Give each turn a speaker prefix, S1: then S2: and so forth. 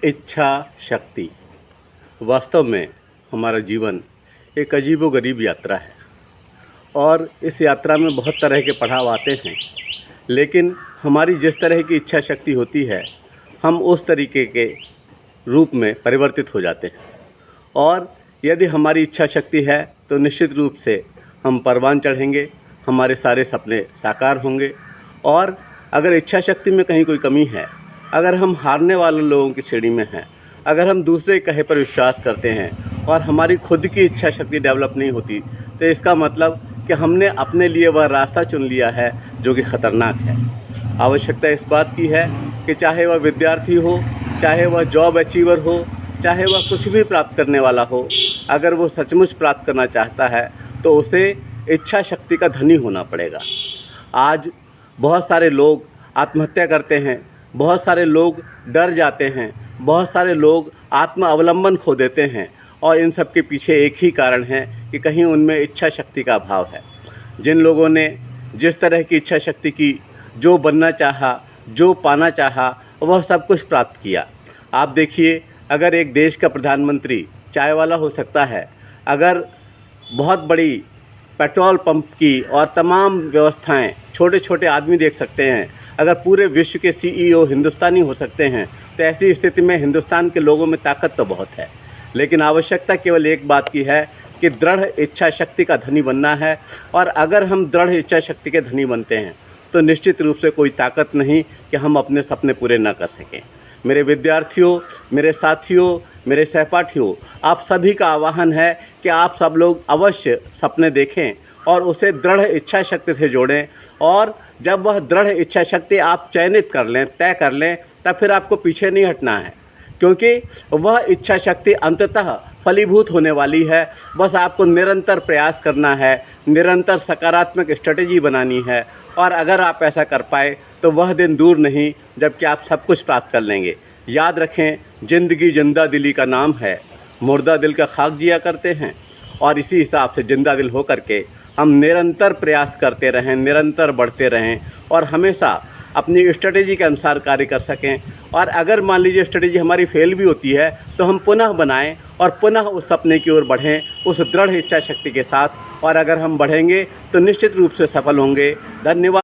S1: इच्छा शक्ति वास्तव में हमारा जीवन एक अजीबोगरीब यात्रा है और इस यात्रा में बहुत तरह के पड़ाव आते हैं, लेकिन हमारी जिस तरह की इच्छा शक्ति होती है हम उस तरीके के रूप में परिवर्तित हो जाते हैं। और यदि हमारी इच्छा शक्ति है तो निश्चित रूप से हम परवान चढ़ेंगे, हमारे सारे सपने साकार होंगे। और अगर इच्छा शक्ति में कहीं कोई कमी है, अगर हम हारने वाले लोगों की श्रेणी में हैं, अगर हम दूसरे कहे पर विश्वास करते हैं और हमारी खुद की इच्छा शक्ति डेवलप नहीं होती, तो इसका मतलब कि हमने अपने लिए वह रास्ता चुन लिया है जो कि ख़तरनाक है। आवश्यकता इस बात की है कि चाहे वह विद्यार्थी हो, चाहे वह जॉब अचीवर हो, चाहे वह कुछ भी प्राप्त करने वाला हो, अगर वो सचमुच प्राप्त करना चाहता है तो उसे इच्छा शक्ति का धनी होना पड़ेगा। आज बहुत सारे लोग आत्महत्या करते हैं, बहुत सारे लोग डर जाते हैं, बहुत सारे लोग आत्म अवलंबन खो देते हैं और इन सब के पीछे एक ही कारण है कि कहीं उनमें इच्छा शक्ति का अभाव है। जिन लोगों ने जिस तरह की इच्छा शक्ति की, जो बनना चाहा, जो पाना चाहा, वह सब कुछ प्राप्त किया। आप देखिए, अगर एक देश का प्रधानमंत्री चाय वाला हो सकता है, अगर बहुत बड़ी पेट्रोल पंप की और तमाम व्यवस्थाएं छोटे छोटे आदमी देख सकते हैं, अगर पूरे विश्व के CEO हिंदुस्तानी हो सकते हैं, तो ऐसी स्थिति में हिंदुस्तान के लोगों में ताकत तो बहुत है। लेकिन आवश्यकता केवल एक बात की है कि दृढ़ इच्छा शक्ति का धनी बनना है। और अगर हम दृढ़ इच्छा शक्ति के धनी बनते हैं तो निश्चित रूप से कोई ताकत नहीं कि हम अपने सपने पूरे ना कर सकें। मेरे विद्यार्थियों, मेरे साथियों, मेरे सहपाठियों, आप सभी का आह्वान है कि आप सब लोग अवश्य सपने देखें और उसे दृढ़ इच्छा शक्ति से जोड़ें। और जब वह दृढ़ इच्छा शक्ति आप चयनित कर लें, तय कर लें, तब फिर आपको पीछे नहीं हटना है, क्योंकि वह इच्छा शक्ति अंततः फलीभूत होने वाली है। बस आपको निरंतर प्रयास करना है, निरंतर सकारात्मक स्ट्रेटेजी बनानी है। और अगर आप ऐसा कर पाए तो वह दिन दूर नहीं जबकि आप सब कुछ प्राप्त कर लेंगे। याद रखें, ज़िंदगी जिंदा दिली का नाम है। मुर्दा दिल का खाक जिया करते हैं और इसी हिसाब से जिंदा दिल होकर के हम निरंतर प्रयास करते रहें, निरंतर बढ़ते रहें और हमेशा अपनी स्ट्रेटेजी के अनुसार कार्य कर सकें। और अगर मान लीजिए स्ट्रेटेजी हमारी फेल भी होती है तो हम पुनः बनाएं और पुनः उस सपने की ओर बढ़ें उस दृढ़ इच्छा शक्ति के साथ। और अगर हम बढ़ेंगे तो निश्चित रूप से सफल होंगे। धन्यवाद।